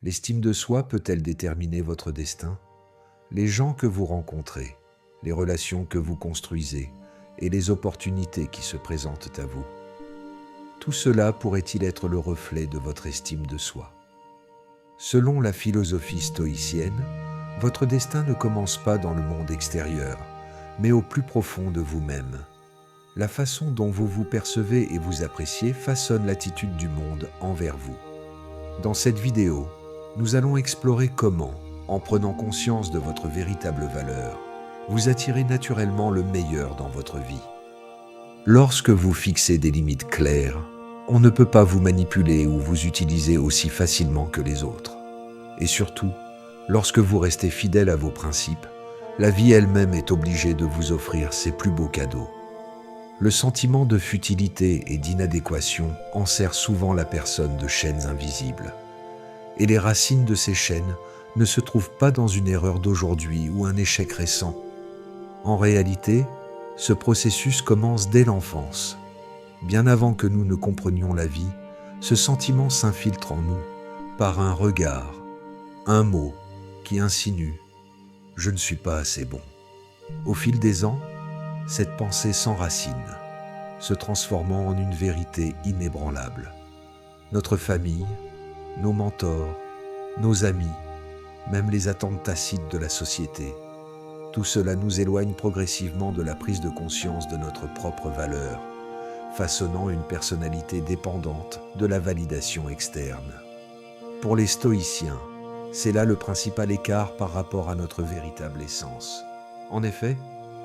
L'estime de soi peut-elle déterminer votre destin? Les gens que vous rencontrez, les relations que vous construisez et les opportunités qui se présentent à vous. Tout cela pourrait-il être le reflet de votre estime de soi? Selon la philosophie stoïcienne, votre destin ne commence pas dans le monde extérieur, mais au plus profond de vous-même. La façon dont vous vous percevez et vous appréciez façonne l'attitude du monde envers vous. Dans cette vidéo, nous allons explorer comment, en prenant conscience de votre véritable valeur, vous attirez naturellement le meilleur dans votre vie. Lorsque vous fixez des limites claires, on ne peut pas vous manipuler ou vous utiliser aussi facilement que les autres. Et surtout, lorsque vous restez fidèle à vos principes, la vie elle-même est obligée de vous offrir ses plus beaux cadeaux. Le sentiment de futilité et d'inadéquation enserre souvent la personne de chaînes invisibles. Et les racines de ces chaînes ne se trouvent pas dans une erreur d'aujourd'hui ou un échec récent. En réalité, ce processus commence dès l'enfance. Bien avant que nous ne comprenions la vie, ce sentiment s'infiltre en nous par un regard, un mot qui insinue « je ne suis pas assez bon ». Au fil des ans, cette pensée s'enracine, se transformant en une vérité inébranlable. Notre famille, nos mentors, nos amis, même les attentes tacites de la société, tout cela nous éloigne progressivement de la prise de conscience de notre propre valeur, façonnant une personnalité dépendante de la validation externe. Pour les stoïciens, c'est là le principal écart par rapport à notre véritable essence. En effet,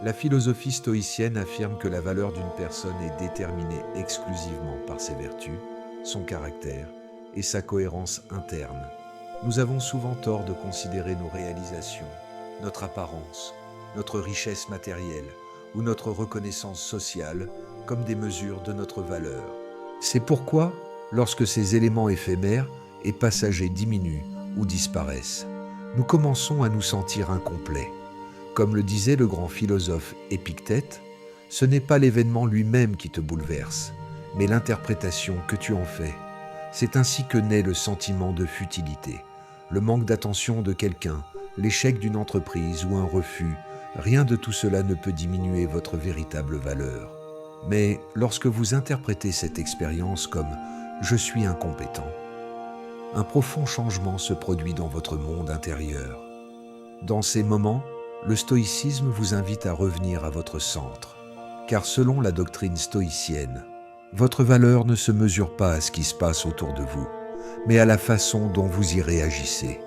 la philosophie stoïcienne affirme que la valeur d'une personne est déterminée exclusivement par ses vertus, son caractère et sa cohérence interne. Nous avons souvent tort de considérer nos réalisations, notre apparence, notre richesse matérielle ou notre reconnaissance sociale comme des mesures de notre valeur. C'est pourquoi, lorsque ces éléments éphémères et passagers diminuent ou disparaissent, nous commençons à nous sentir incomplets. Comme le disait le grand philosophe Épictète, ce n'est pas l'événement lui-même qui te bouleverse, mais l'interprétation que tu en fais. C'est ainsi que naît le sentiment de futilité, le manque d'attention de quelqu'un, l'échec d'une entreprise ou un refus. Rien de tout cela ne peut diminuer votre véritable valeur. Mais lorsque vous interprétez cette expérience comme « je suis incompétent », un profond changement se produit dans votre monde intérieur. Dans ces moments, le stoïcisme vous invite à revenir à votre centre, car selon la doctrine stoïcienne, votre valeur ne se mesure pas à ce qui se passe autour de vous, mais à la façon dont vous y réagissez.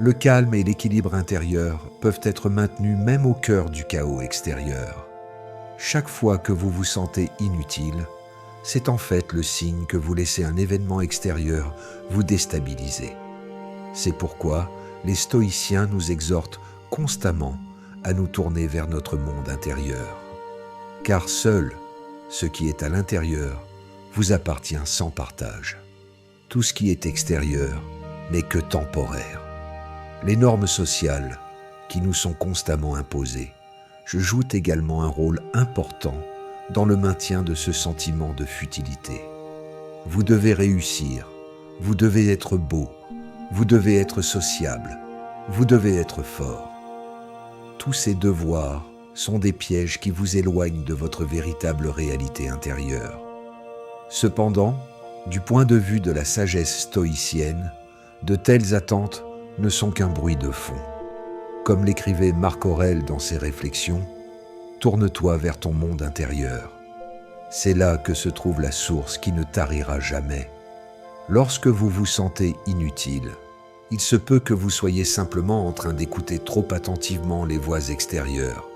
Le calme et l'équilibre intérieur peuvent être maintenus même au cœur du chaos extérieur. Chaque fois que vous vous sentez inutile, c'est en fait le signe que vous laissez un événement extérieur vous déstabiliser. C'est pourquoi les stoïciens nous exhortent constamment à nous tourner vers notre monde intérieur. Car seul ce qui est à l'intérieur vous appartient sans partage. Tout ce qui est extérieur n'est que temporaire. Les normes sociales qui nous sont constamment imposées jouent également un rôle important dans le maintien de ce sentiment de futilité. Vous devez réussir, vous devez être beau, vous devez être sociable, vous devez être fort. Tous ces devoirs sont des pièges qui vous éloignent de votre véritable réalité intérieure. Cependant, du point de vue de la sagesse stoïcienne, de telles attentes ne sont qu'un bruit de fond. Comme l'écrivait Marc Aurèle dans ses réflexions, « Tourne-toi vers ton monde intérieur. C'est là que se trouve la source qui ne tarira jamais. Lorsque vous vous sentez inutile, il se peut que vous soyez simplement en train d'écouter trop attentivement les voix extérieures.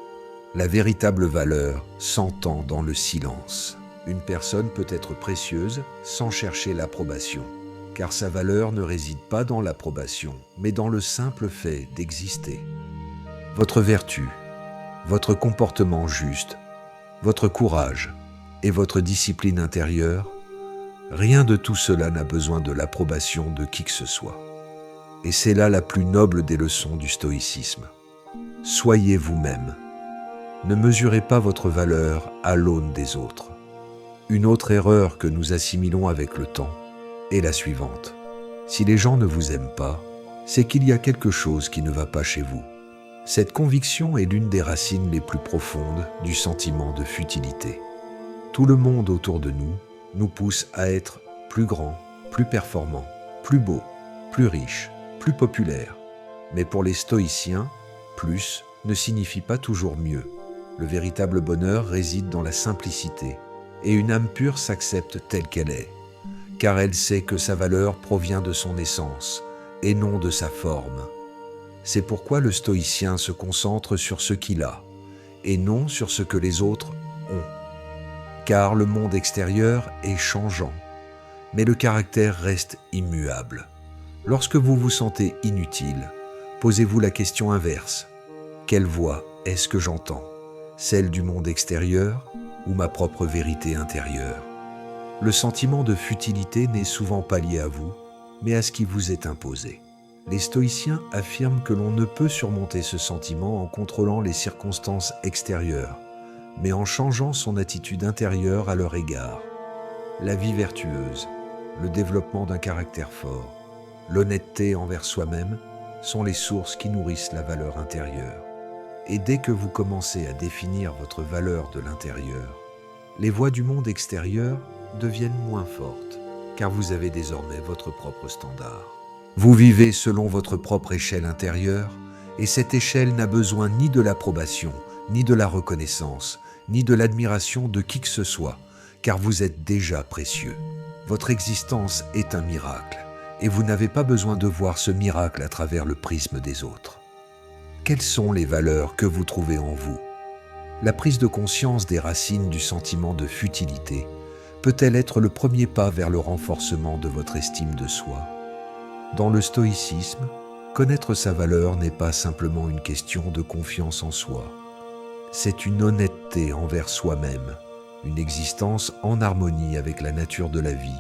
La véritable valeur s'entend dans le silence. Une personne peut être précieuse sans chercher l'approbation, car sa valeur ne réside pas dans l'approbation, mais dans le simple fait d'exister. Votre vertu, votre comportement juste, votre courage et votre discipline intérieure, rien de tout cela n'a besoin de l'approbation de qui que ce soit. Et c'est là la plus noble des leçons du stoïcisme. Soyez vous-même. Ne mesurez pas votre valeur à l'aune des autres. Une autre erreur que nous assimilons avec le temps est la suivante. Si les gens ne vous aiment pas, c'est qu'il y a quelque chose qui ne va pas chez vous. Cette conviction est l'une des racines les plus profondes du sentiment de futilité. Tout le monde autour de nous nous pousse à être plus grand, plus performant, plus beau, plus riche, plus populaire. Mais pour les stoïciens, plus ne signifie pas toujours mieux. Le véritable bonheur réside dans la simplicité, et une âme pure s'accepte telle qu'elle est, car elle sait que sa valeur provient de son essence, et non de sa forme. C'est pourquoi le stoïcien se concentre sur ce qu'il a, et non sur ce que les autres ont. Car le monde extérieur est changeant, mais le caractère reste immuable. Lorsque vous vous sentez inutile, posez-vous la question inverse. Quelle voix est-ce que j'entends ? Celle du monde extérieur ou ma propre vérité intérieure ? Le sentiment de futilité n'est souvent pas lié à vous, mais à ce qui vous est imposé. Les stoïciens affirment que l'on ne peut surmonter ce sentiment en contrôlant les circonstances extérieures, mais en changeant son attitude intérieure à leur égard. La vie vertueuse, le développement d'un caractère fort, l'honnêteté envers soi-même sont les sources qui nourrissent la valeur intérieure. Et dès que vous commencez à définir votre valeur de l'intérieur, les voix du monde extérieur deviennent moins fortes, car vous avez désormais votre propre standard. Vous vivez selon votre propre échelle intérieure, et cette échelle n'a besoin ni de l'approbation, ni de la reconnaissance, ni de l'admiration de qui que ce soit, car vous êtes déjà précieux. Votre existence est un miracle, et vous n'avez pas besoin de voir ce miracle à travers le prisme des autres. Quelles sont les valeurs que vous trouvez en vous ? La prise de conscience des racines du sentiment de futilité peut-elle être le premier pas vers le renforcement de votre estime de soi ? Dans le stoïcisme, connaître sa valeur n'est pas simplement une question de confiance en soi. C'est une honnêteté envers soi-même, une existence en harmonie avec la nature de la vie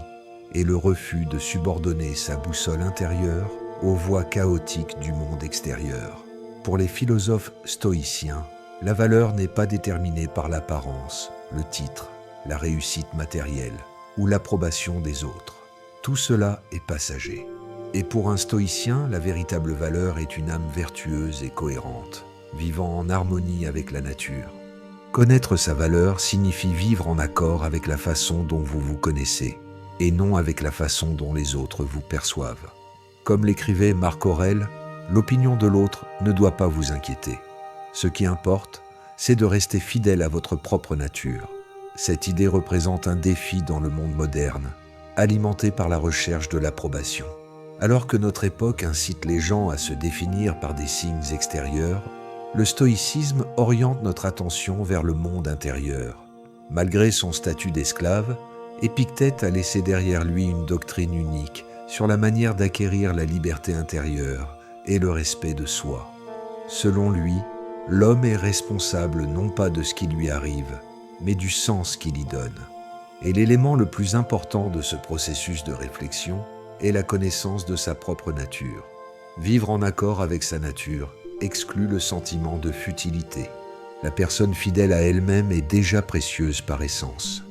et le refus de subordonner sa boussole intérieure aux voies chaotiques du monde extérieur. Pour les philosophes stoïciens, la valeur n'est pas déterminée par l'apparence, le titre, la réussite matérielle ou l'approbation des autres. Tout cela est passager. Et pour un stoïcien, la véritable valeur est une âme vertueuse et cohérente, vivant en harmonie avec la nature. Connaître sa valeur signifie vivre en accord avec la façon dont vous vous connaissez, et non avec la façon dont les autres vous perçoivent. Comme l'écrivait Marc Aurèle, l'opinion de l'autre ne doit pas vous inquiéter. Ce qui importe, c'est de rester fidèle à votre propre nature. Cette idée représente un défi dans le monde moderne, alimenté par la recherche de l'approbation. Alors que notre époque incite les gens à se définir par des signes extérieurs, le stoïcisme oriente notre attention vers le monde intérieur. Malgré son statut d'esclave, Épictète a laissé derrière lui une doctrine unique sur la manière d'acquérir la liberté intérieure et le respect de soi. Selon lui, l'homme est responsable non pas de ce qui lui arrive, mais du sens qu'il y donne. Et l'élément le plus important de ce processus de réflexion est la connaissance de sa propre nature. Vivre en accord avec sa nature exclut le sentiment de futilité. La personne fidèle à elle-même est déjà précieuse par essence.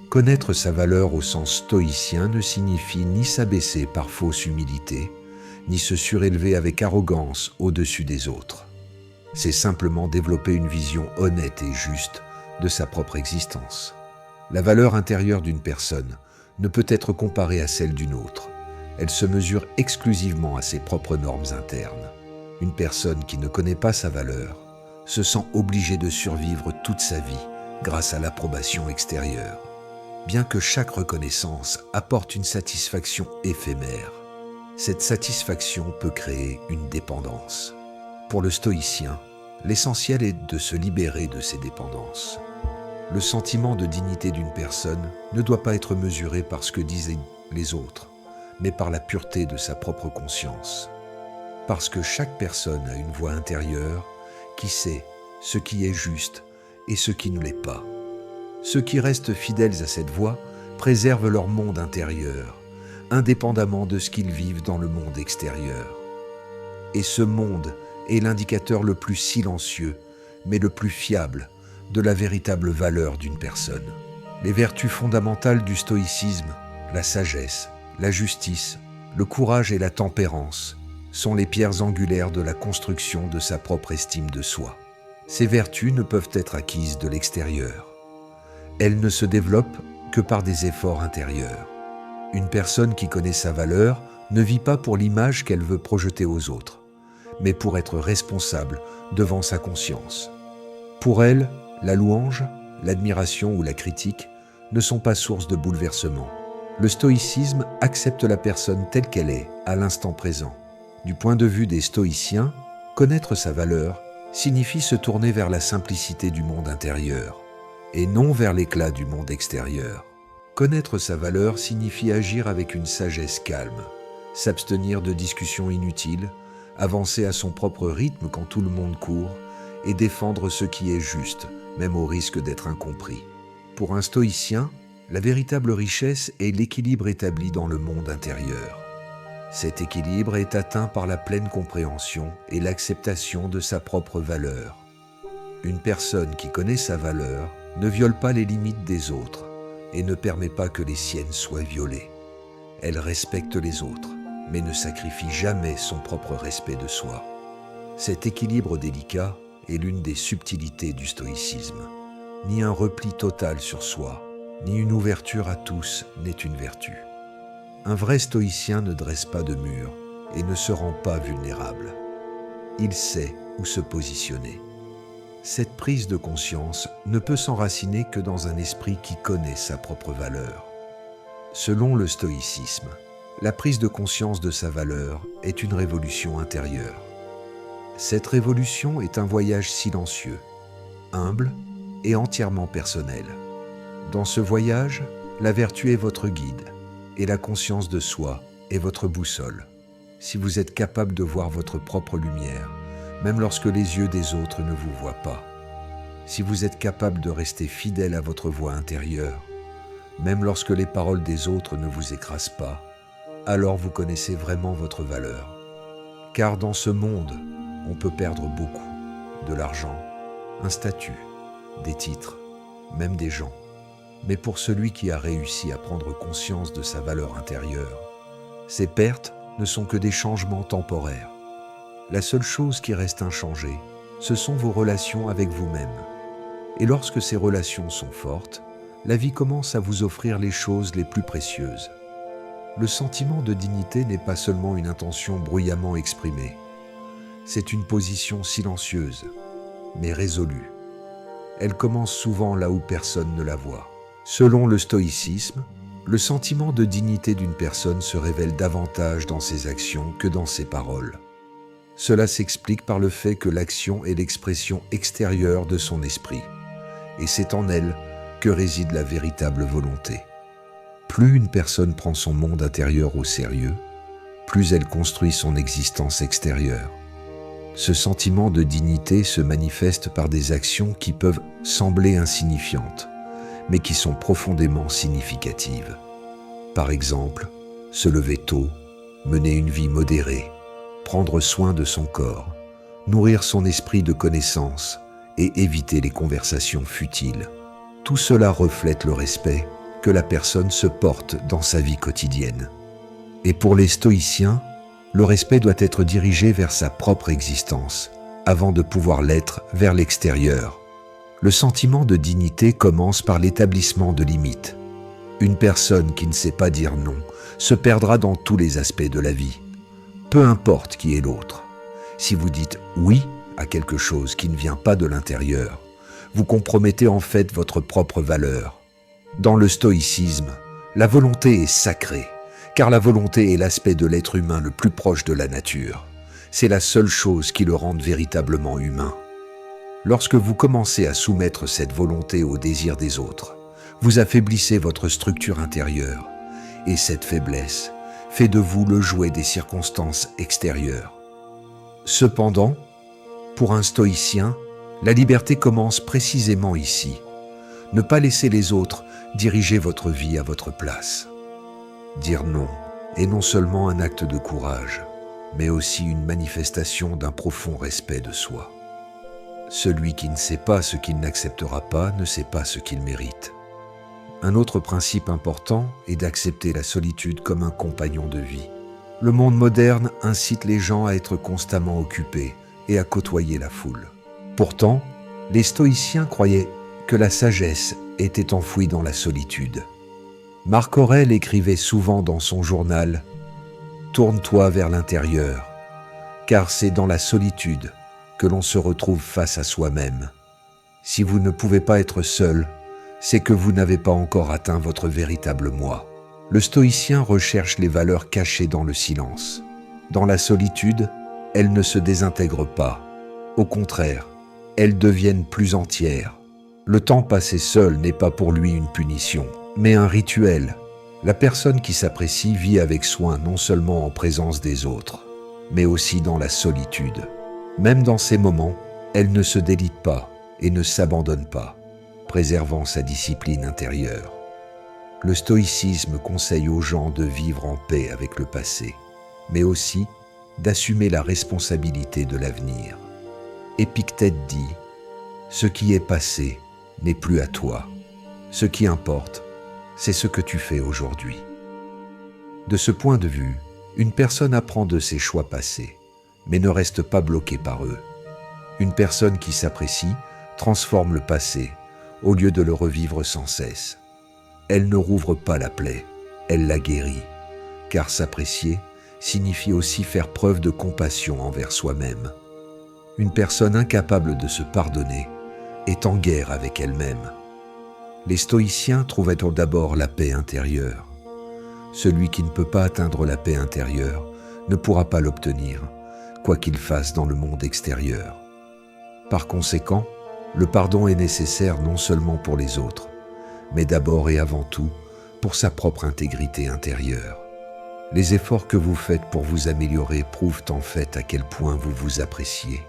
Connaître sa valeur au sens stoïcien ne signifie ni s'abaisser par fausse humilité, ni se surélever avec arrogance au-dessus des autres. C'est simplement développer une vision honnête et juste de sa propre existence. La valeur intérieure d'une personne ne peut être comparée à celle d'une autre. Elle se mesure exclusivement à ses propres normes internes. Une personne qui ne connaît pas sa valeur se sent obligée de survivre toute sa vie grâce à l'approbation extérieure. Bien que chaque reconnaissance apporte une satisfaction éphémère, cette satisfaction peut créer une dépendance. Pour le stoïcien, l'essentiel est de se libérer de ces dépendances. Le sentiment de dignité d'une personne ne doit pas être mesuré par ce que disent les autres, mais par la pureté de sa propre conscience. Parce que chaque personne a une voix intérieure qui sait ce qui est juste et ce qui ne l'est pas. Ceux qui restent fidèles à cette voix préservent leur monde intérieur, indépendamment de ce qu'ils vivent dans le monde extérieur. Et ce monde est l'indicateur le plus silencieux, mais le plus fiable, de la véritable valeur d'une personne. Les vertus fondamentales du stoïcisme, la sagesse, la justice, le courage et la tempérance, sont les pierres angulaires de la construction de sa propre estime de soi. Ces vertus ne peuvent être acquises de l'extérieur. Elles ne se développent que par des efforts intérieurs. Une personne qui connaît sa valeur ne vit pas pour l'image qu'elle veut projeter aux autres, mais pour être responsable devant sa conscience. Pour elle, la louange, l'admiration ou la critique ne sont pas source de bouleversement. Le stoïcisme accepte la personne telle qu'elle est, à l'instant présent. Du point de vue des stoïciens, connaître sa valeur signifie se tourner vers la simplicité du monde intérieur, et non vers l'éclat du monde extérieur. Connaître sa valeur signifie agir avec une sagesse calme, s'abstenir de discussions inutiles, avancer à son propre rythme quand tout le monde court, et défendre ce qui est juste, même au risque d'être incompris. Pour un stoïcien, la véritable richesse est l'équilibre établi dans le monde intérieur. Cet équilibre est atteint par la pleine compréhension et l'acceptation de sa propre valeur. Une personne qui connaît sa valeur ne viole pas les limites des autres et ne permet pas que les siennes soient violées. Elle respecte les autres, mais ne sacrifie jamais son propre respect de soi. Cet équilibre délicat est l'une des subtilités du stoïcisme. Ni un repli total sur soi, ni une ouverture à tous n'est une vertu. Un vrai stoïcien ne dresse pas de mur et ne se rend pas vulnérable. Il sait où se positionner. Cette prise de conscience ne peut s'enraciner que dans un esprit qui connaît sa propre valeur. Selon le stoïcisme, la prise de conscience de sa valeur est une révolution intérieure. Cette révolution est un voyage silencieux, humble et entièrement personnel. Dans ce voyage, la vertu est votre guide et la conscience de soi est votre boussole. Si vous êtes capable de voir votre propre lumière, même lorsque les yeux des autres ne vous voient pas, si vous êtes capable de rester fidèle à votre voix intérieure, même lorsque les paroles des autres ne vous écrasent pas, alors vous connaissez vraiment votre valeur. Car dans ce monde, on peut perdre beaucoup, de l'argent, un statut, des titres, même des gens. Mais pour celui qui a réussi à prendre conscience de sa valeur intérieure, ces pertes ne sont que des changements temporaires. La seule chose qui reste inchangée, ce sont vos relations avec vous-même. Et lorsque ces relations sont fortes, la vie commence à vous offrir les choses les plus précieuses. Le sentiment de dignité n'est pas seulement une intention bruyamment exprimée. C'est une position silencieuse, mais résolue. Elle commence souvent là où personne ne la voit. Selon le stoïcisme, le sentiment de dignité d'une personne se révèle davantage dans ses actions que dans ses paroles. Cela s'explique par le fait que l'action est l'expression extérieure de son esprit, et c'est en elle que réside la véritable volonté. Plus une personne prend son monde intérieur au sérieux, plus elle construit son existence extérieure. Ce sentiment de dignité se manifeste par des actions qui peuvent sembler insignifiantes, mais qui sont profondément significatives. Par exemple, se lever tôt, mener une vie modérée, prendre soin de son corps, nourrir son esprit de connaissance et éviter les conversations futiles. Tout cela reflète le respect que la personne se porte dans sa vie quotidienne. Et pour les stoïciens, le respect doit être dirigé vers sa propre existence, avant de pouvoir l'être vers l'extérieur. Le sentiment de dignité commence par l'établissement de limites. Une personne qui ne sait pas dire non se perdra dans tous les aspects de la vie. Peu importe qui est l'autre. Si vous dites oui à quelque chose qui ne vient pas de l'intérieur, vous compromettez en fait votre propre valeur. Dans le stoïcisme, la volonté est sacrée, car la volonté est l'aspect de l'être humain le plus proche de la nature. C'est la seule chose qui le rende véritablement humain. Lorsque vous commencez à soumettre cette volonté au désir des autres, vous affaiblissez votre structure intérieure, et cette faiblesse fait de vous le jouet des circonstances extérieures. Cependant, pour un stoïcien, la liberté commence précisément ici. Ne pas laisser les autres diriger votre vie à votre place. Dire non est non seulement un acte de courage, mais aussi une manifestation d'un profond respect de soi. Celui qui ne sait pas ce qu'il n'acceptera pas ne sait pas ce qu'il mérite. Un autre principe important est d'accepter la solitude comme un compagnon de vie. Le monde moderne incite les gens à être constamment occupés et à côtoyer la foule. Pourtant, les stoïciens croyaient que la sagesse était enfouie dans la solitude. Marc Aurèle écrivait souvent dans son journal « Tourne-toi vers l'intérieur, car c'est dans la solitude que l'on se retrouve face à soi-même. Si vous ne pouvez pas être seul, c'est que vous n'avez pas encore atteint votre véritable moi. » Le stoïcien recherche les valeurs cachées dans le silence. Dans la solitude, elles ne se désintègrent pas. Au contraire, elles deviennent plus entières. Le temps passé seul n'est pas pour lui une punition, mais un rituel. La personne qui s'apprécie vit avec soin non seulement en présence des autres, mais aussi dans la solitude. Même dans ces moments, elle ne se délite pas et ne s'abandonne pas, préservant sa discipline intérieure. Le stoïcisme conseille aux gens de vivre en paix avec le passé, mais aussi d'assumer la responsabilité de l'avenir. Épictète dit « Ce qui est passé n'est plus à toi. Ce qui importe, c'est ce que tu fais aujourd'hui. » De ce point de vue, une personne apprend de ses choix passés, mais ne reste pas bloquée par eux. Une personne qui s'apprécie transforme le passé au lieu de le revivre sans cesse. Elle ne rouvre pas la plaie, elle la guérit, car s'apprécier signifie aussi faire preuve de compassion envers soi-même. Une personne incapable de se pardonner est en guerre avec elle-même. Les stoïciens trouvaient d'abord la paix intérieure. Celui qui ne peut pas atteindre la paix intérieure ne pourra pas l'obtenir, quoi qu'il fasse dans le monde extérieur. Par conséquent, le pardon est nécessaire non seulement pour les autres, mais d'abord et avant tout pour sa propre intégrité intérieure. Les efforts que vous faites pour vous améliorer prouvent en fait à quel point vous vous appréciez.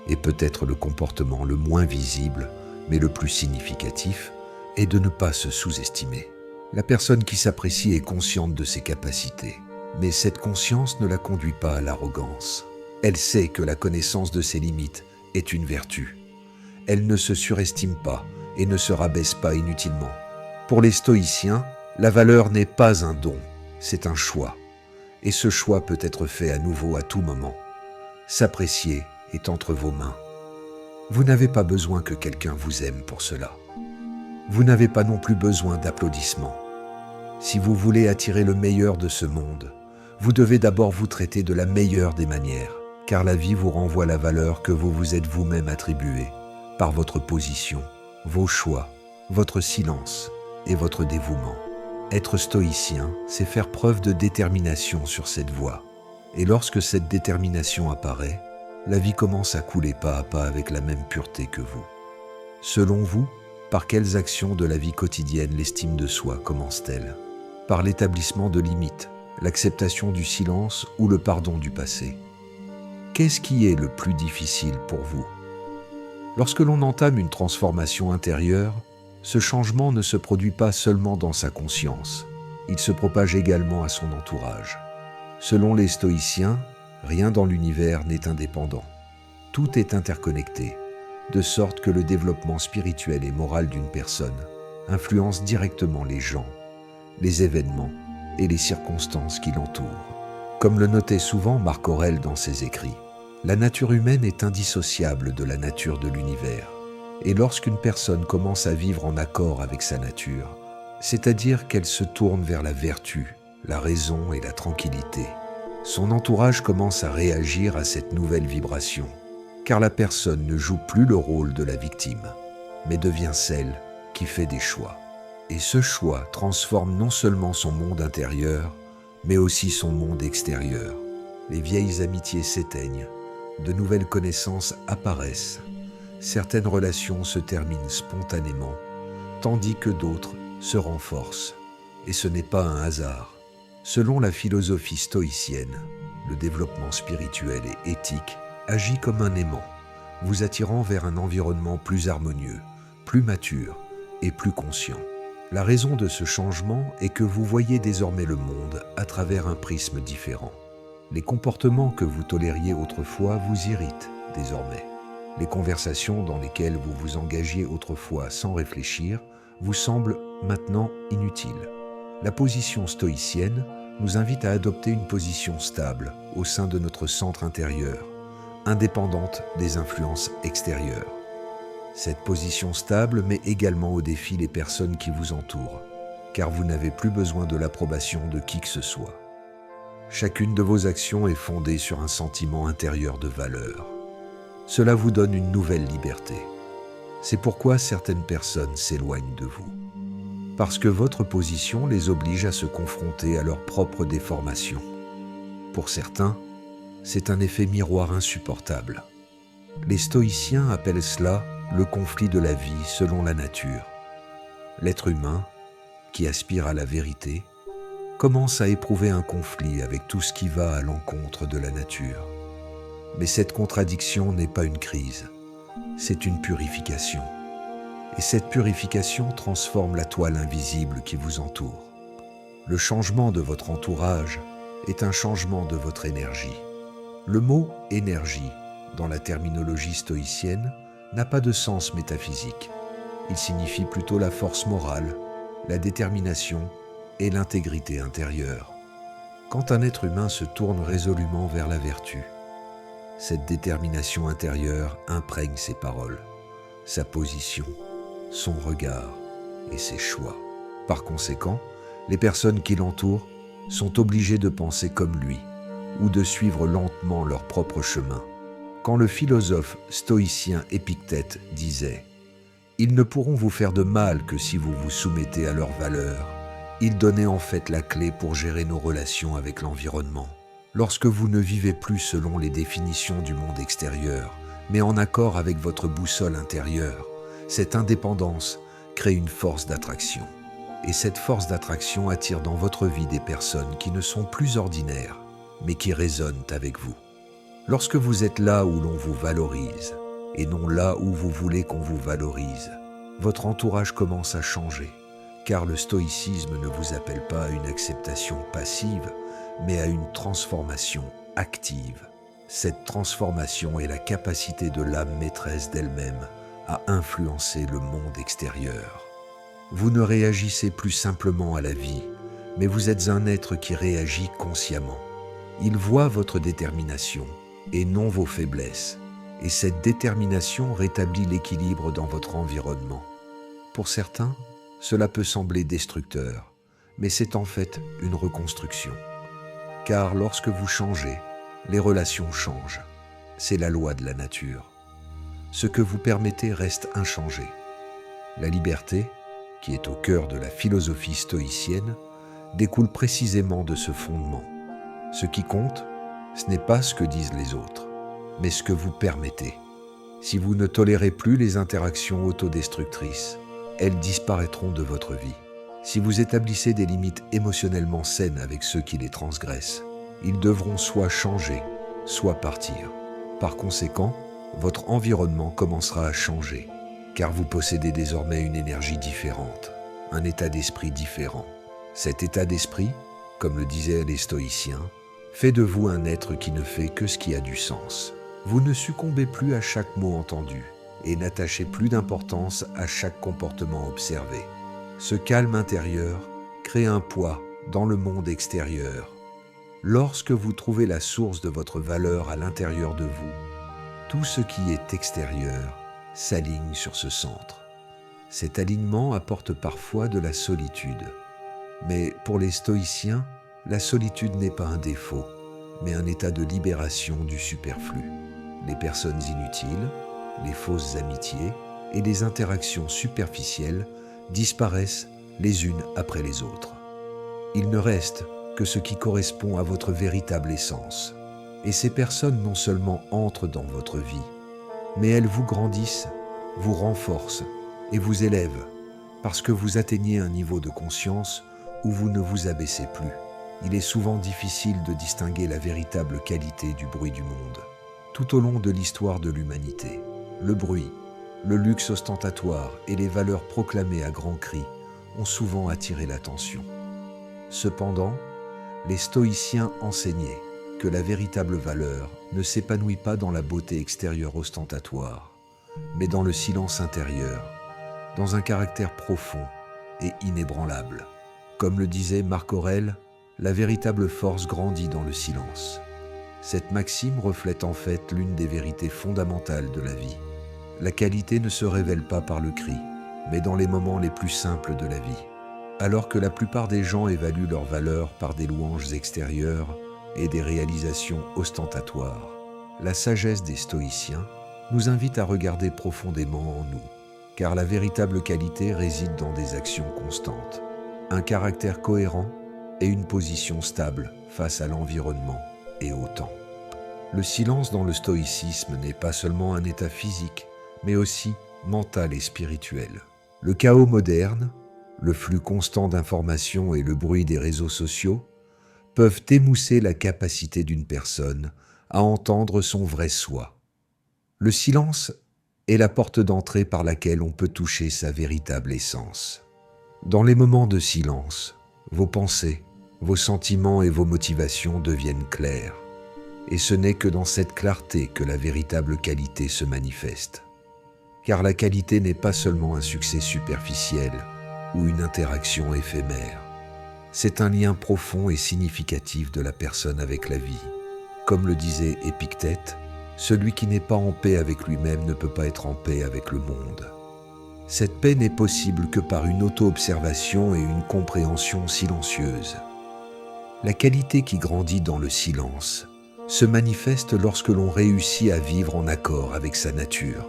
Et peut-être le comportement le moins visible, mais le plus significatif, est de ne pas se sous-estimer. La personne qui s'apprécie est consciente de ses capacités, mais cette conscience ne la conduit pas à l'arrogance. Elle sait que la connaissance de ses limites est une vertu. Elle ne se surestime pas et ne se rabaisse pas inutilement. Pour les stoïciens, la valeur n'est pas un don, c'est un choix. Et ce choix peut être fait à nouveau à tout moment. S'apprécier est entre vos mains. Vous n'avez pas besoin que quelqu'un vous aime pour cela. Vous n'avez pas non plus besoin d'applaudissements. Si vous voulez attirer le meilleur de ce monde, vous devez d'abord vous traiter de la meilleure des manières, car la vie vous renvoie la valeur que vous vous êtes vous-même attribuée, par votre position, vos choix, votre silence et votre dévouement. Être stoïcien, c'est faire preuve de détermination sur cette voie. Et lorsque cette détermination apparaît, la vie commence à couler pas à pas avec la même pureté que vous. Selon vous, par quelles actions de la vie quotidienne l'estime de soi commence-t-elle ? Par l'établissement de limites, l'acceptation du silence ou le pardon du passé ? Qu'est-ce qui est le plus difficile pour vous ? Lorsque l'on entame une transformation intérieure, ce changement ne se produit pas seulement dans sa conscience, il se propage également à son entourage. Selon les stoïciens, rien dans l'univers n'est indépendant. Tout est interconnecté, de sorte que le développement spirituel et moral d'une personne influence directement les gens, les événements et les circonstances qui l'entourent. Comme le notait souvent Marc Aurèle dans ses écrits, la nature humaine est indissociable de la nature de l'univers. Et lorsqu'une personne commence à vivre en accord avec sa nature, c'est-à-dire qu'elle se tourne vers la vertu, la raison et la tranquillité, son entourage commence à réagir à cette nouvelle vibration, car la personne ne joue plus le rôle de la victime, mais devient celle qui fait des choix. Et ce choix transforme non seulement son monde intérieur, mais aussi son monde extérieur. Les vieilles amitiés s'éteignent, de nouvelles connaissances apparaissent, certaines relations se terminent spontanément, tandis que d'autres se renforcent. Et ce n'est pas un hasard. Selon la philosophie stoïcienne, le développement spirituel et éthique agit comme un aimant, vous attirant vers un environnement plus harmonieux, plus mature et plus conscient. La raison de ce changement est que vous voyez désormais le monde à travers un prisme différent. Les comportements que vous tolériez autrefois vous irritent désormais. Les conversations dans lesquelles vous vous engagiez autrefois sans réfléchir vous semblent maintenant inutiles. La position stoïcienne nous invite à adopter une position stable au sein de notre centre intérieur, indépendante des influences extérieures. Cette position stable met également au défi les personnes qui vous entourent, car vous n'avez plus besoin de l'approbation de qui que ce soit. Chacune de vos actions est fondée sur un sentiment intérieur de valeur. Cela vous donne une nouvelle liberté. C'est pourquoi certaines personnes s'éloignent de vous. Parce que votre position les oblige à se confronter à leurs propres déformations. Pour certains, c'est un effet miroir insupportable. Les stoïciens appellent cela le conflit de la vie selon la nature. L'être humain, qui aspire à la vérité, commence à éprouver un conflit avec tout ce qui va à l'encontre de la nature. Mais cette contradiction n'est pas une crise, c'est une purification. Et cette purification transforme la toile invisible qui vous entoure. Le changement de votre entourage est un changement de votre énergie. Le mot « énergie » dans la terminologie stoïcienne n'a pas de sens métaphysique. Il signifie plutôt la force morale, la détermination et l'intégrité intérieure. Quand un être humain se tourne résolument vers la vertu, cette détermination intérieure imprègne ses paroles, sa position, son regard et ses choix. Par conséquent, les personnes qui l'entourent sont obligées de penser comme lui ou de suivre lentement leur propre chemin. Quand le philosophe stoïcien Épictète disait « Ils ne pourront vous faire de mal que si vous vous soumettez à leurs valeurs », il donnait en fait la clé pour gérer nos relations avec l'environnement. Lorsque vous ne vivez plus selon les définitions du monde extérieur, mais en accord avec votre boussole intérieure, cette indépendance crée une force d'attraction. Et cette force d'attraction attire dans votre vie des personnes qui ne sont plus ordinaires, mais qui résonnent avec vous. Lorsque vous êtes là où l'on vous valorise, et non là où vous voulez qu'on vous valorise, votre entourage commence à changer, car le stoïcisme ne vous appelle pas à une acceptation passive, mais à une transformation active. Cette transformation est la capacité de l'âme maîtresse d'elle-même à influencer le monde extérieur. Vous ne réagissez plus simplement à la vie, mais vous êtes un être qui réagit consciemment. Il voit votre détermination et non vos faiblesses, et cette détermination rétablit l'équilibre dans votre environnement. Pour certains, cela peut sembler destructeur, mais c'est en fait une reconstruction. Car lorsque vous changez, les relations changent. C'est la loi de la nature. Ce que vous permettez reste inchangé. La liberté, qui est au cœur de la philosophie stoïcienne, découle précisément de ce fondement. Ce qui compte, ce n'est pas ce que disent les autres, mais ce que vous permettez. Si vous ne tolérez plus les interactions autodestructrices, elles disparaîtront de votre vie. Si vous établissez des limites émotionnellement saines avec ceux qui les transgressent, ils devront soit changer, soit partir. Par conséquent, votre environnement commencera à changer, car vous possédez désormais une énergie différente, un état d'esprit différent. Cet état d'esprit, comme le disaient les stoïciens, fait de vous un être qui ne fait que ce qui a du sens. Vous ne succombez plus à chaque mot entendu et n'attachez plus d'importance à chaque comportement observé. Ce calme intérieur crée un poids dans le monde extérieur. Lorsque vous trouvez la source de votre valeur à l'intérieur de vous, tout ce qui est extérieur s'aligne sur ce centre. Cet alignement apporte parfois de la solitude. Mais pour les stoïciens, la solitude n'est pas un défaut, mais un état de libération du superflu. Les personnes inutiles, les fausses amitiés et les interactions superficielles disparaissent les unes après les autres. Il ne reste que ce qui correspond à votre véritable essence. Et ces personnes non seulement entrent dans votre vie, mais elles vous grandissent, vous renforcent et vous élèvent, parce que vous atteignez un niveau de conscience où vous ne vous abaissez plus. Il est souvent difficile de distinguer la véritable qualité du bruit du monde. Tout au long de l'histoire de l'humanité, le bruit, le luxe ostentatoire et les valeurs proclamées à grands cris ont souvent attiré l'attention. Cependant, les stoïciens enseignaient que la véritable valeur ne s'épanouit pas dans la beauté extérieure ostentatoire, mais dans le silence intérieur, dans un caractère profond et inébranlable. Comme le disait Marc Aurèle, La véritable force grandit dans le silence. Cette maxime reflète en fait l'une des vérités fondamentales de la vie. La qualité ne se révèle pas par le cri, mais dans les moments les plus simples de la vie. Alors que la plupart des gens évaluent leur valeur par des louanges extérieures et des réalisations ostentatoires, la sagesse des stoïciens nous invite à regarder profondément en nous, car la véritable qualité réside dans des actions constantes, un caractère cohérent et une position stable face à l'environnement et au temps. Le silence dans le stoïcisme n'est pas seulement un état physique, mais aussi mental et spirituel. Le chaos moderne, le flux constant d'informations et le bruit des réseaux sociaux peuvent émousser la capacité d'une personne à entendre son vrai soi. Le silence est la porte d'entrée par laquelle on peut toucher sa véritable essence. Dans les moments de silence, vos pensées, vos sentiments et vos motivations deviennent clairs. Et ce n'est que dans cette clarté que la véritable qualité se manifeste. Car la qualité n'est pas seulement un succès superficiel ou une interaction éphémère. C'est un lien profond et significatif de la personne avec la vie. Comme le disait Épictète, celui qui n'est pas en paix avec lui-même ne peut pas être en paix avec le monde. Cette paix n'est possible que par une auto-observation et une compréhension silencieuse. La qualité qui grandit dans le silence se manifeste lorsque l'on réussit à vivre en accord avec sa nature.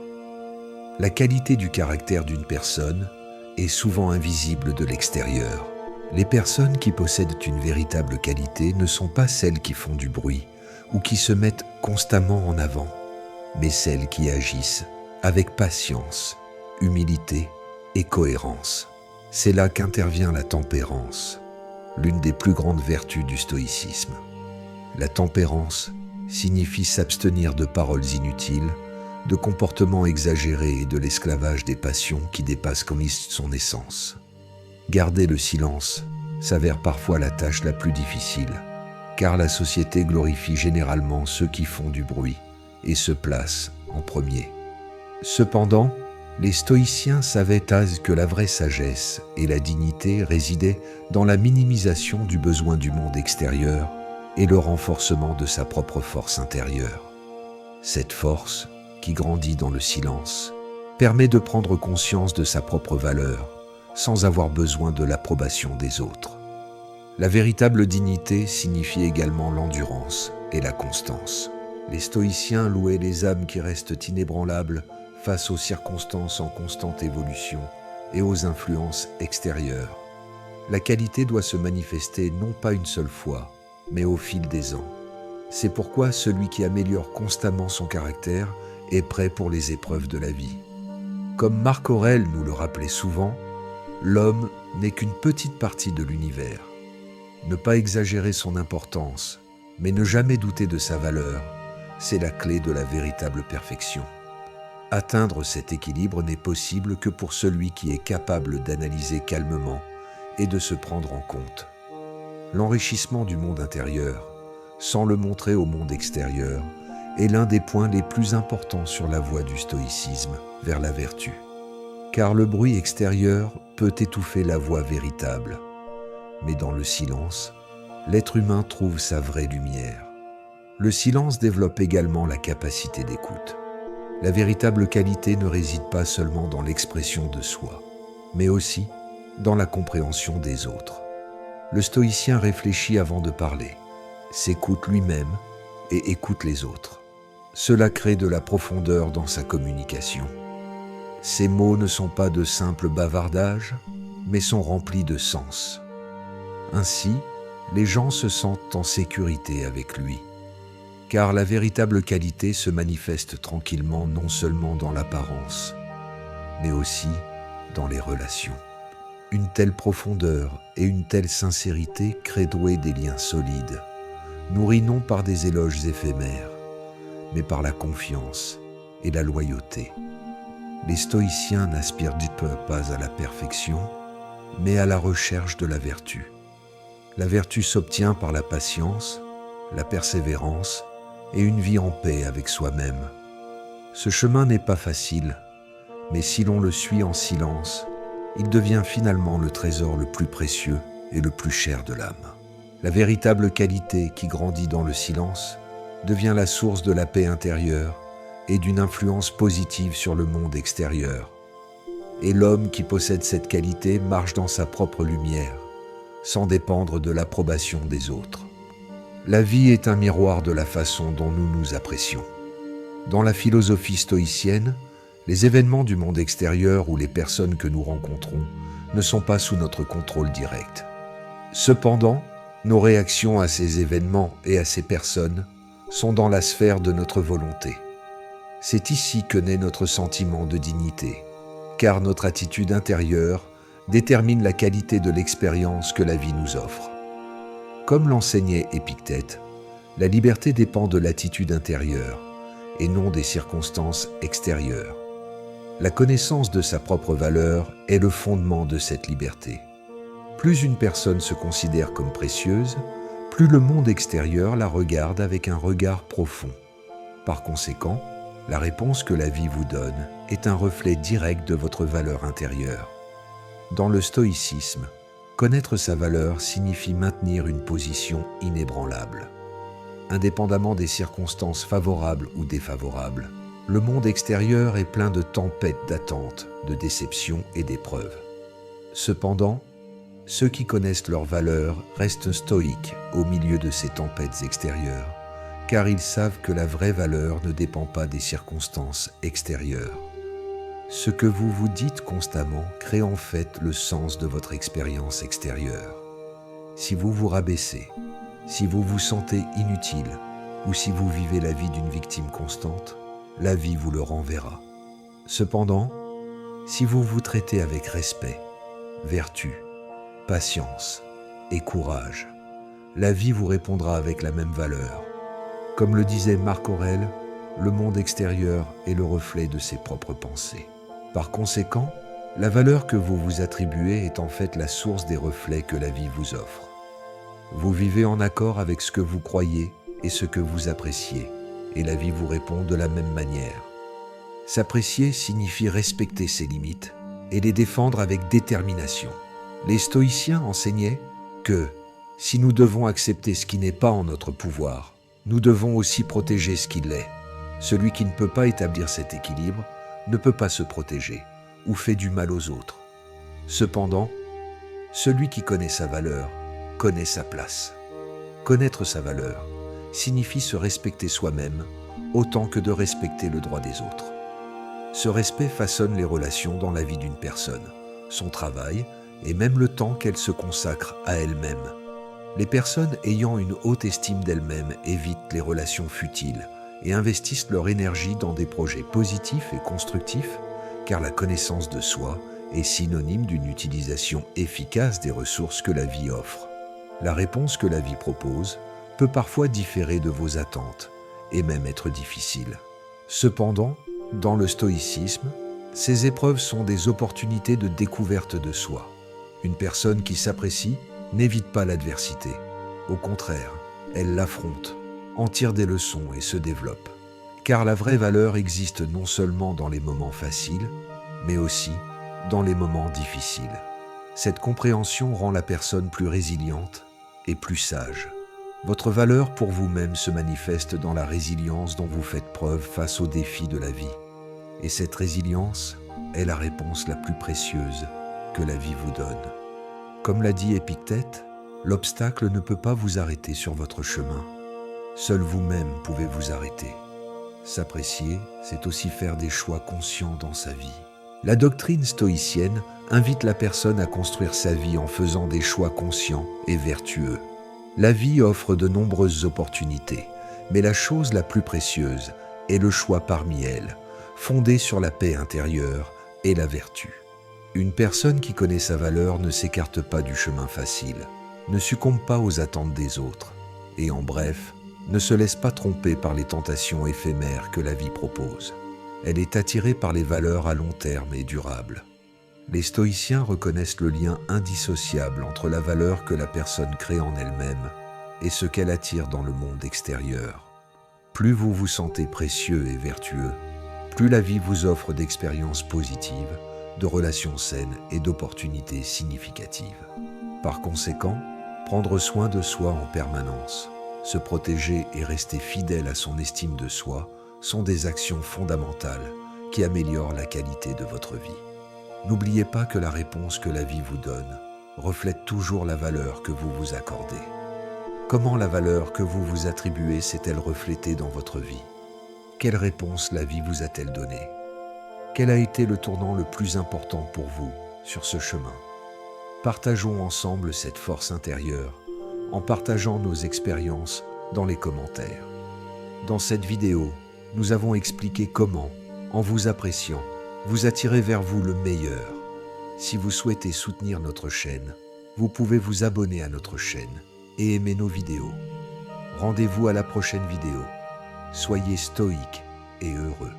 La qualité du caractère d'une personne est souvent invisible de l'extérieur. Les personnes qui possèdent une véritable qualité ne sont pas celles qui font du bruit ou qui se mettent constamment en avant, mais celles qui agissent avec patience, humilité et cohérence. C'est là qu'intervient la tempérance, l'une des plus grandes vertus du stoïcisme. La tempérance signifie s'abstenir de paroles inutiles, de comportements exagérés et de l'esclavage des passions qui dépassent comme son essence. Garder le silence s'avère parfois la tâche la plus difficile, car la société glorifie généralement ceux qui font du bruit et se placent en premier. Cependant, les stoïciens savaient que la vraie sagesse et la dignité résidaient dans la minimisation du besoin du monde extérieur et le renforcement de sa propre force intérieure. Cette force, qui grandit dans le silence, permet de prendre conscience de sa propre valeur sans avoir besoin de l'approbation des autres. La véritable dignité signifie également l'endurance et la constance. Les stoïciens louaient les âmes qui restent inébranlables face aux circonstances en constante évolution et aux influences extérieures. La qualité doit se manifester non pas une seule fois, mais au fil des ans. C'est pourquoi celui qui améliore constamment son caractère est prêt pour les épreuves de la vie. Comme Marc Aurèle nous le rappelait souvent, l'homme n'est qu'une petite partie de l'univers. Ne pas exagérer son importance, mais ne jamais douter de sa valeur, c'est la clé de la véritable perfection. Atteindre cet équilibre n'est possible que pour celui qui est capable d'analyser calmement et de se prendre en compte. L'enrichissement du monde intérieur, sans le montrer au monde extérieur, est l'un des points les plus importants sur la voie du stoïcisme vers la vertu. Car le bruit extérieur peut étouffer la voix véritable. Mais dans le silence, l'être humain trouve sa vraie lumière. Le silence développe également la capacité d'écoute. La véritable qualité ne réside pas seulement dans l'expression de soi, mais aussi dans la compréhension des autres. Le stoïcien réfléchit avant de parler, s'écoute lui-même et écoute les autres. Cela crée de la profondeur dans sa communication. Ces mots ne sont pas de simples bavardages, mais sont remplis de sens. Ainsi, les gens se sentent en sécurité avec lui, car la véritable qualité se manifeste tranquillement non seulement dans l'apparence, mais aussi dans les relations. Une telle profondeur et une telle sincérité créent des liens solides, nourris non par des éloges éphémères, mais par la confiance et la loyauté. Les stoïciens n'aspirent pas à la perfection, mais à la recherche de la vertu. La vertu s'obtient par la patience, la persévérance et une vie en paix avec soi-même. Ce chemin n'est pas facile, mais si l'on le suit en silence, il devient finalement le trésor le plus précieux et le plus cher de l'âme. La véritable qualité qui grandit dans le silence devient la source de la paix intérieure et d'une influence positive sur le monde extérieur. Et l'homme qui possède cette qualité marche dans sa propre lumière, sans dépendre de l'approbation des autres. La vie est un miroir de la façon dont nous nous apprécions. Dans la philosophie stoïcienne, les événements du monde extérieur ou les personnes que nous rencontrons ne sont pas sous notre contrôle direct. Cependant, nos réactions à ces événements et à ces personnes sont dans la sphère de notre volonté. C'est ici que naît notre sentiment de dignité, car notre attitude intérieure détermine la qualité de l'expérience que la vie nous offre. Comme l'enseignait Épictète, la liberté dépend de l'attitude intérieure et non des circonstances extérieures. La connaissance de sa propre valeur est le fondement de cette liberté. Plus une personne se considère comme précieuse, plus le monde extérieur la regarde avec un regard profond. Par conséquent, la réponse que la vie vous donne est un reflet direct de votre valeur intérieure. Dans le stoïcisme, connaître sa valeur signifie maintenir une position inébranlable. Indépendamment des circonstances favorables ou défavorables, le monde extérieur est plein de tempêtes d'attente, de déceptions et d'épreuves. Cependant, ceux qui connaissent leur valeur restent stoïques au milieu de ces tempêtes extérieures, car ils savent que la vraie valeur ne dépend pas des circonstances extérieures. Ce que vous vous dites constamment crée en fait le sens de votre expérience extérieure. Si vous vous rabaissez, si vous vous sentez inutile ou si vous vivez la vie d'une victime constante, la vie vous le renverra. Cependant, si vous vous traitez avec respect, vertu, patience et courage, la vie vous répondra avec la même valeur. Comme le disait Marc Aurèle, le monde extérieur est le reflet de ses propres pensées. Par conséquent, la valeur que vous vous attribuez est en fait la source des reflets que la vie vous offre. Vous vivez en accord avec ce que vous croyez et ce que vous appréciez, et la vie vous répond de la même manière. S'apprécier signifie respecter ses limites et les défendre avec détermination. Les stoïciens enseignaient que, si nous devons accepter ce qui n'est pas en notre pouvoir, nous devons aussi protéger ce qui l'est. Celui qui ne peut pas établir cet équilibre ne peut pas se protéger ou fait du mal aux autres. Cependant, celui qui connaît sa valeur connaît sa place. Connaître sa valeur signifie se respecter soi-même autant que de respecter le droit des autres. Ce respect façonne les relations dans la vie d'une personne, son travail et même le temps qu'elle se consacre à elle-même. Les personnes ayant une haute estime d'elles-mêmes évitent les relations futiles et investissent leur énergie dans des projets positifs et constructifs, car la connaissance de soi est synonyme d'une utilisation efficace des ressources que la vie offre. La réponse que la vie propose peut parfois différer de vos attentes et même être difficile. Cependant, dans le stoïcisme, ces épreuves sont des opportunités de découverte de soi. Une personne qui s'apprécie n'évite pas l'adversité. Au contraire, elle l'affronte, en tire des leçons et se développe. Car la vraie valeur existe non seulement dans les moments faciles, mais aussi dans les moments difficiles. Cette compréhension rend la personne plus résiliente et plus sage. Votre valeur pour vous-même se manifeste dans la résilience dont vous faites preuve face aux défis de la vie. Et cette résilience est la réponse la plus précieuse que la vie vous donne. Comme l'a dit Épictète, l'obstacle ne peut pas vous arrêter sur votre chemin. Seul vous-même pouvez vous arrêter. S'apprécier, c'est aussi faire des choix conscients dans sa vie. La doctrine stoïcienne invite la personne à construire sa vie en faisant des choix conscients et vertueux. La vie offre de nombreuses opportunités, mais la chose la plus précieuse est le choix parmi elles, fondé sur la paix intérieure et la vertu. Une personne qui connaît sa valeur ne s'écarte pas du chemin facile, ne succombe pas aux attentes des autres, et en bref, ne se laisse pas tromper par les tentations éphémères que la vie propose. Elle est attirée par les valeurs à long terme et durables. Les stoïciens reconnaissent le lien indissociable entre la valeur que la personne crée en elle-même et ce qu'elle attire dans le monde extérieur. Plus vous vous sentez précieux et vertueux, plus la vie vous offre d'expériences positives, de relations saines et d'opportunités significatives. Par conséquent, Prendre soin de soi en permanence, se protéger et rester fidèle à son estime de soi sont des actions fondamentales qui améliorent la qualité de votre vie. N'oubliez pas que la réponse que la vie vous donne reflète toujours la valeur que vous vous accordez. Comment la valeur que vous vous attribuez s'est-elle reflétée dans votre vie? Quelle réponse la vie vous a-t-elle donnée? Quel a été le tournant le plus important pour vous sur ce chemin? Partageons ensemble cette force intérieure en partageant nos expériences dans les commentaires. Dans cette vidéo, nous avons expliqué comment, en vous appréciant, vous attirer vers vous le meilleur. Si vous souhaitez soutenir notre chaîne, vous pouvez vous abonner à notre chaîne et aimer nos vidéos. Rendez-vous à la prochaine vidéo. Soyez stoïques et heureux.